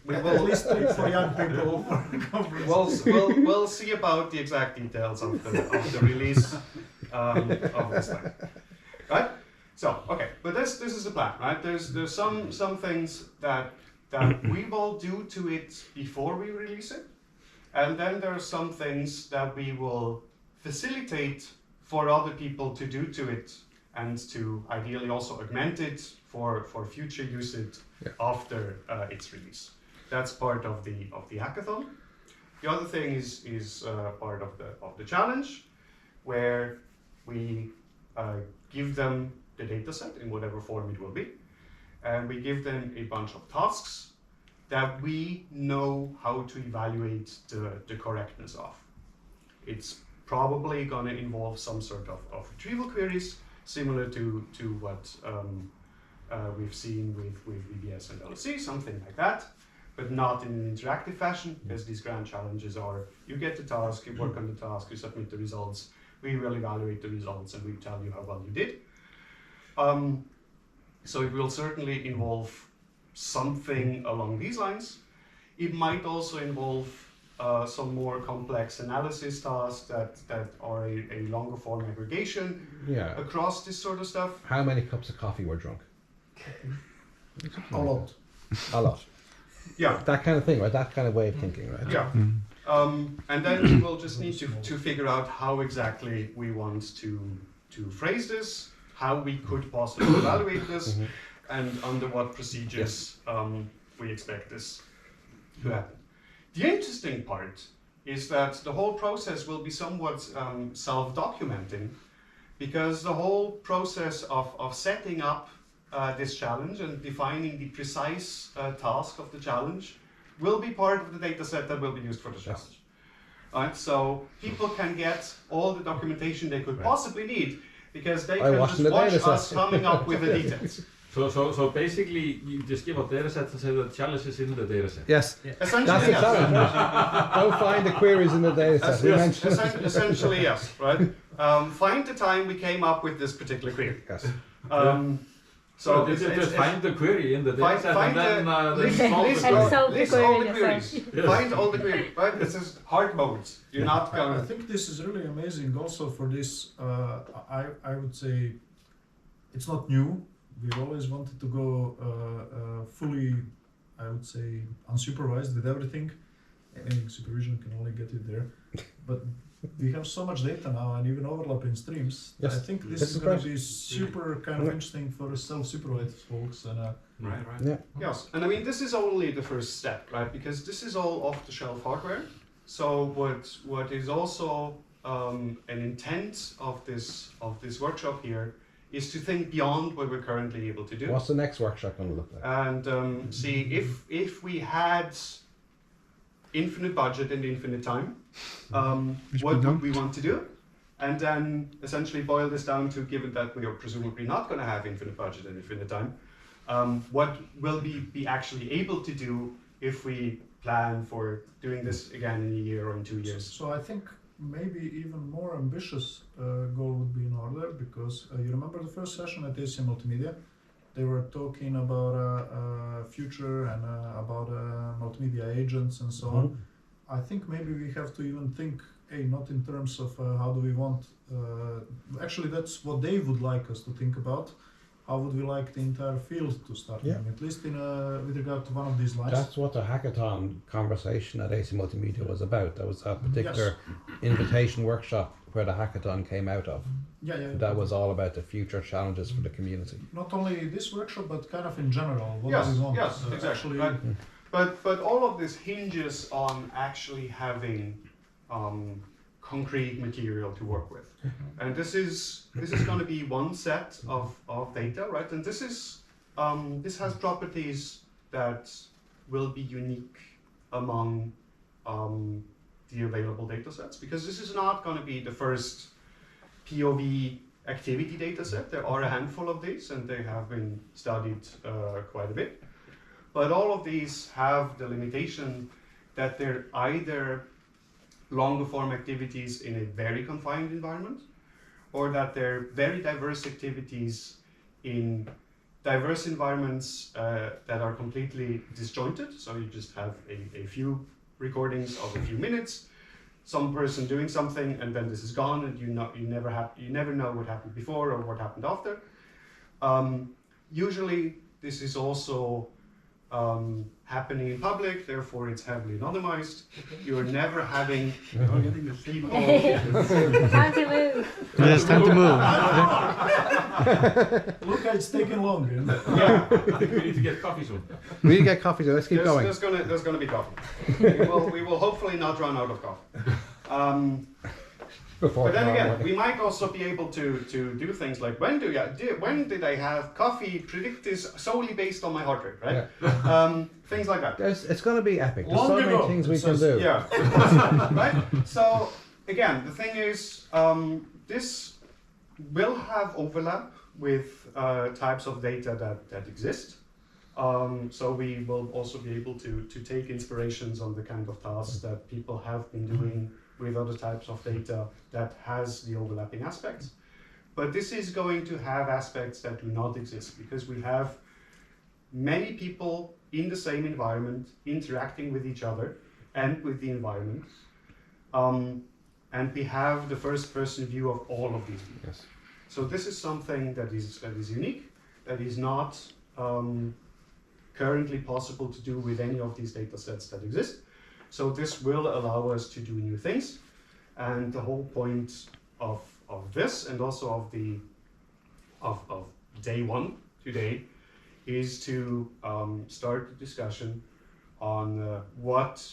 We At will least for young people for the conference. we'll see about the exact details of the release of this thing, right? So okay, but this is the plan, right? There's some things that we will do to it before we release it, and then there are some things that we will facilitate for other people to do to it, and to ideally also augment it for future usage after its release. That's part of the hackathon. The other thing is part of the challenge, where we give them the dataset in whatever form it will be, and we give them a bunch of tasks that we know how to evaluate the correctness of. It's probably going to involve some sort of retrieval queries, similar to what we've seen with VBS and LC, something like that, but not in an interactive fashion, because these grand challenges are, you get the task, you work on the task, you submit the results, we will evaluate the results, and we tell you how well you did. So it will certainly involve something along these lines. It might also involve some more complex analysis tasks that are a longer form aggregation across this sort of stuff. How many cups of coffee were drunk? A lot. A lot. Yeah. That kind of thing, right? That kind of way of thinking, right? Yeah. And then we will just need to figure out how exactly we want to phrase this, how we could possibly evaluate this, and under what procedures we expect this to happen. The interesting part is that the whole process will be somewhat self-documenting, because the whole process of setting up this challenge and defining the precise task of the challenge will be part of the data set that will be used for the challenge. Right? So people can get all the documentation they could possibly need, because they can just watch us coming up with the details. So basically, you just give a data set and say the challenge is in the data set. Yes. Essentially, that's the yes. challenge. Go find the queries in the data set. Yes, essentially, yes. Right. Find the time we came up with this particular query. Yes. So just find the query in the data set and then list all the queries. Find all the queries. Right. This is hard modes. You're not going. I think this is really amazing. Also for this, I would say, it's not new. We've always wanted to go fully, I would say, unsupervised with everything. Any supervision can only get it there. But we have so much data now and even overlapping streams. Yes. I think this is going to be super kind of interesting for self-supervised folks. And right. Yeah. Yes, and I mean this is only the first step, right? Because this is all off-the-shelf hardware. So what is also an intent of this workshop here is to think beyond what we're currently able to do. What's the next workshop going to look like? And see if we had infinite budget and infinite time, what would we want to do? And then essentially boil this down to, given that we are presumably not going to have infinite budget and infinite time, what will we be actually able to do if we plan for doing this again in a year or in 2 years? So I think maybe even more ambitious goal would be in order, because you remember the first session at AC Multimedia? They were talking about future and about multimedia agents and so on. I think maybe we have to even think, not in terms of how do we want, actually that's what they would like us to think about. How would we like the entire field to start doing, at least in with regard to one of these lines? That's what the hackathon conversation at AC Multimedia was about. There was that particular invitation workshop where the hackathon came out of. That was all about the future challenges for the community. Not only this workshop, but kind of in general. What do we want? Yes, exactly. Right. But all of this hinges on actually having concrete material to work with, and this is going to be one set of data, right? And this has properties that will be unique among the available data sets, because this is not going to be the first POV activity data set. There are a handful of these, and they have been studied quite a bit. But all of these have the limitation that they're either longer form activities in a very confined environment, or that they're very diverse activities in diverse environments that are completely disjointed. So you just have a few recordings of a few minutes, some person doing something, and then this is gone, and you never know what happened before or what happened after. Usually, this is also happening in public, therefore it's heavily anonymized. You're never having people. Time to move. Yes, time to move. Look, it's taking long. Yeah. We need to get coffee soon. We need to get coffee, so let's keep going. There's gonna be coffee. we will hopefully not run out of coffee. But then again, we might also be able to do things like when did I have coffee? Predict this solely based on my heart rate, right? Yeah. Things like that. It's going to be epic. There's Long so ago, many things we can do. Yeah. Right. So again, the thing is, this will have overlap with types of data that exist. So we will also be able to take inspirations on the kind of tasks that people have been doing with other types of data that has the overlapping aspects. But this is going to have aspects that do not exist because we have many people in the same environment interacting with each other and with the environment. And we have the first person view of all of these people. Yes. So this is something that is unique, that is not currently possible to do with any of these data sets that exist. So this will allow us to do new things, and the whole point of this, and also of day one today, is to start the discussion on what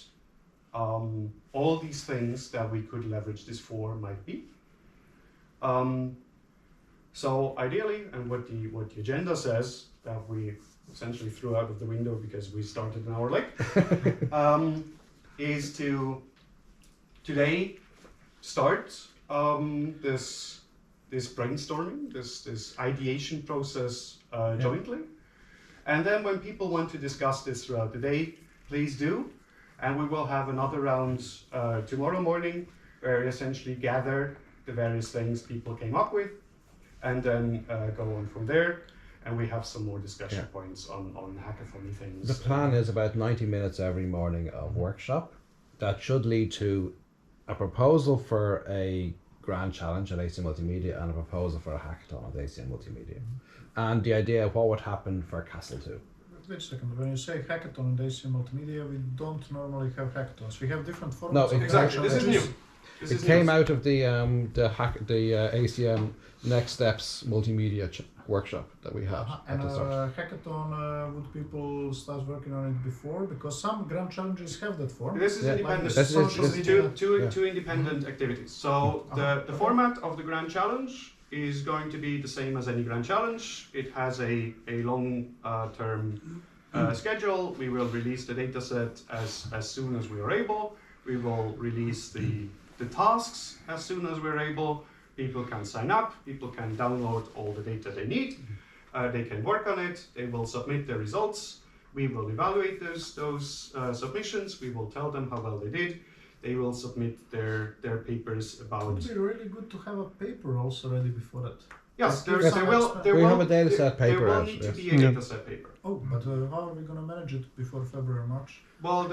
all these things that we could leverage this for might be. So ideally, and what the agenda says that we essentially threw out of the window because we started an hour late. Is to today start this brainstorming, this ideation process jointly, and then when people want to discuss this throughout the day, please do, and we will have another round tomorrow morning where we essentially gather the various things people came up with, and then go on from there. And we have some more discussion points on hackathon things. The plan is about 90 minutes every morning of workshop. That should lead to a proposal for a grand challenge at AC Multimedia and a proposal for a hackathon at AC Multimedia. And the idea of what would happen for Castle 2. Wait a second, when you say hackathon in AC Multimedia, we don't normally have hackathons. We have different formats. No, exactly. This is new. It came out of the ACM Next Steps Multimedia workshop that we had at And the start. hackathon, would people start working on it before? Because some grand challenges have that form. This is independent. Like This is- social this- media. Two independent activities. So the format of the Grand Challenge is going to be the same as any Grand Challenge. It has a long term schedule. We will release the dataset as soon as we are able. We will release the tasks as soon as we're able. People can sign up, people can download all the data they need, they can work on it, they will submit their results, we will evaluate those submissions, we will tell them how well they did, they will submit their papers about... It would be really good to have a paper also ready before that. Yes, There We have a dataset paper There will out, need to yes. be a dataset paper. Oh, but how are we going to manage it before February, March? Well,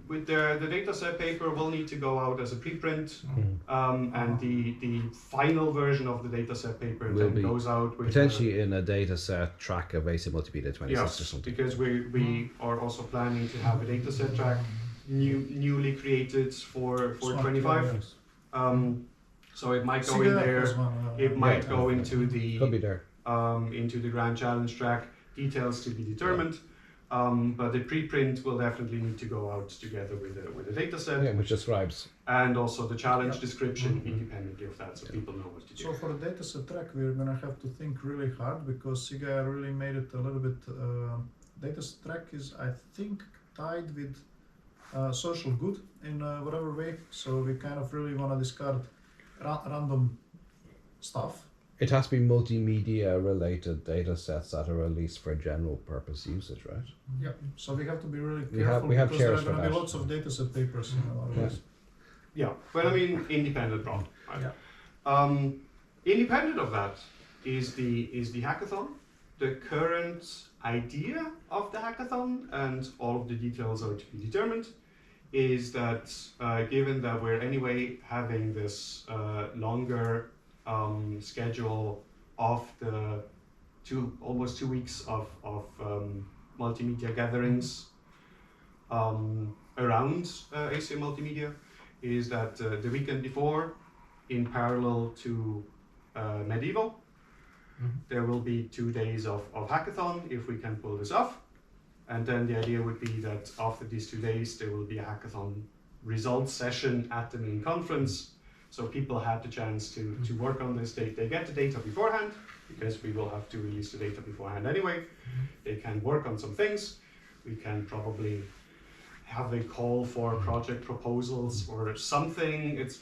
with the dataset paper will need to go out as a preprint, and the final version of the dataset paper Will then be goes out with potentially in a dataset track of AC Multimedia 26 or yes, something. because we are also planning to have a dataset track newly created for 25. So it might go in there. It might go into the Could be there. into the Grand Challenge track. Details to be determined. But the preprint will definitely need to go out together with the dataset. Yeah, which describes. And also the challenge description independently of that, so people know what to do. So for the dataset track, we're going to have to think really hard because SIGA really made it a little bit. Dataset track is, I think, tied with social good in whatever way. So we kind of really want to discard random stuff. It has to be multimedia related data sets that are released for general purpose usage, right? Yeah. So we have to be really We have- careful we have because there are chairs for going to be that. lots of dataset papers in a lot of ways. Yeah, but I mean independent problem. Right? Independent of that is the hackathon. the current idea of the hackathon, and all of the details are to be determined, is that given that we're anyway having this longer schedule of the almost 2 weeks of multimedia gatherings around ACM Multimedia, is that the weekend before, in parallel to Medieval, there will be 2 days of hackathon if we can pull this off. And then the idea would be that after these 2 days, there will be a hackathon results session at the main conference. So people have the chance to work on this. They get the data beforehand, because we will have to release the data beforehand anyway. They can work on some things. We can probably have a call for project proposals or something. It's,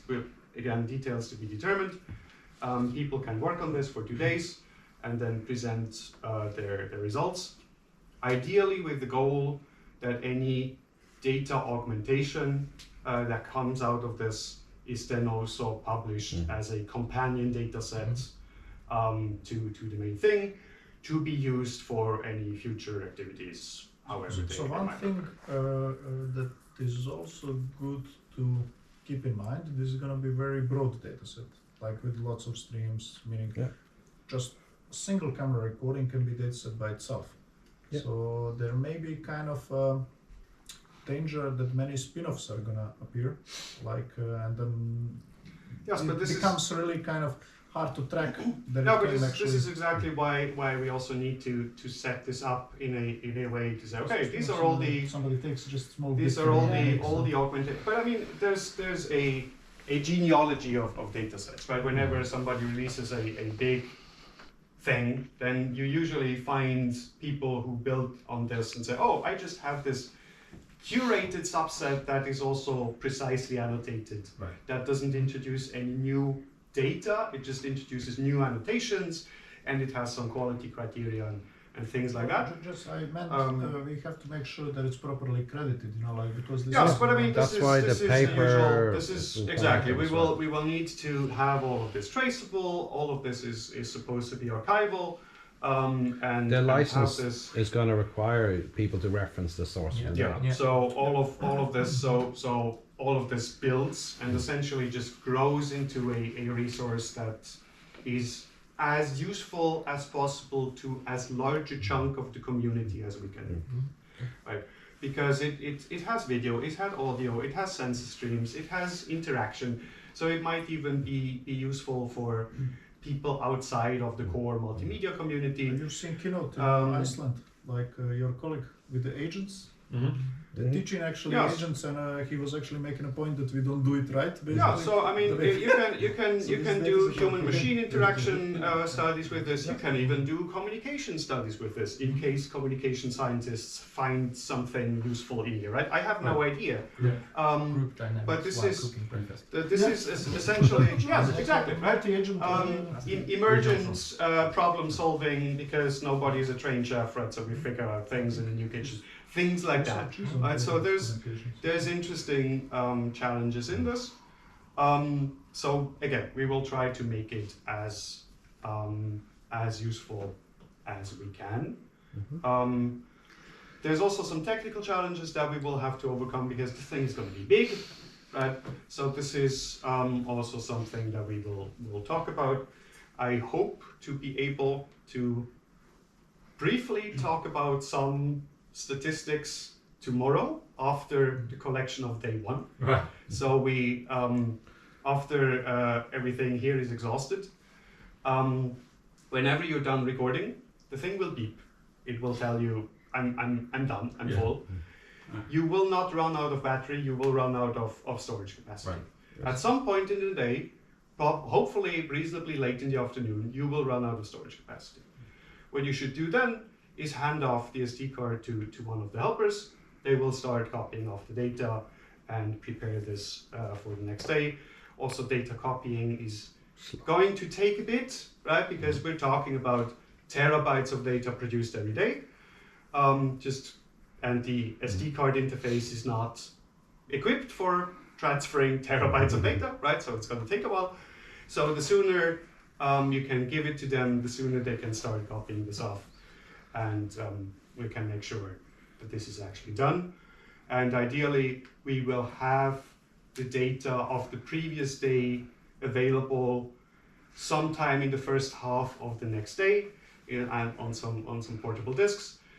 again, details to be determined. People can work on this for 2 days and then present their results. Ideally with the goal that any data augmentation that comes out of this is then also published as a companion data set to the main thing, to be used for any future activities, however So one thing that is also good to keep in mind, this is going to be very broad data set, like with lots of streams, meaning just a single camera recording can be data set by itself. Yeah. So there may be kind of danger that many spin-offs are gonna appear, like and then it becomes really kind of hard to track. No, but this is exactly why we also need to set this up in a way to say, okay, these are all the somebody takes just small. These are all the augmented. But I mean, there's a genealogy of data sets, right? Whenever somebody releases a big thing, then you usually find people who build on this and say, oh, I just have this curated subset that is also precisely annotated. Right. That doesn't introduce any new data, it just introduces new annotations, and it has some quality criteria and things like that. I meant we have to make sure that it's properly credited, like because this yes, is but I mean that's why the paper. This is exactly. We will need to have all of this traceable. All of this is supposed to be archival. And the license is going to require people to reference the source. Yeah. So all of this. So all of this builds and essentially just grows into a resource that is as useful as possible to as large a chunk of the community as we can. Right? Because it has video, it has audio, it has sensor streams, it has interaction. So it might even be useful for people outside of the core multimedia community. You've seen Keynote in Iceland, like your colleague with the agents. Teaching actually agents, and he was actually making a point that we don't do it right. Basically. Yeah, so I mean, you can do human-machine interaction studies with this. You can even do communication studies with this, in case communication scientists find something useful in here. Right? I have no idea. Group dynamics. But this is this is essentially yes, exactly right. Emergent problem solving because nobody is a trained chef, right? So we figure out things in the new kitchen. Things like that, right? So there's interesting challenges in this. So again, we will try to make it as useful as we can. There's also some technical challenges that we will have to overcome because the thing is going to be big, right? So this is also something that we will talk about. I hope to be able to briefly talk about some statistics tomorrow after the collection of day one. Right. So we, after everything here is exhausted, whenever you're done recording, the thing will beep. It will tell you, I'm done, I'm full. You will not run out of battery, you will run out of storage capacity. Right. Yes. At some point in the day, hopefully reasonably late in the afternoon, you will run out of storage capacity. What you should do then is hand off the SD card to one of the helpers. They will start copying off the data and prepare this for the next day. Also, data copying is going to take a bit, right? Because we're talking about terabytes of data produced every day. And the SD card interface is not equipped for transferring terabytes of data, right? So it's going to take a while. So the sooner you can give it to them, the sooner they can start copying this off. and we can make sure that this is actually done. And ideally, we will have the data of the previous day available sometime in the first half of the next day and on some portable disks.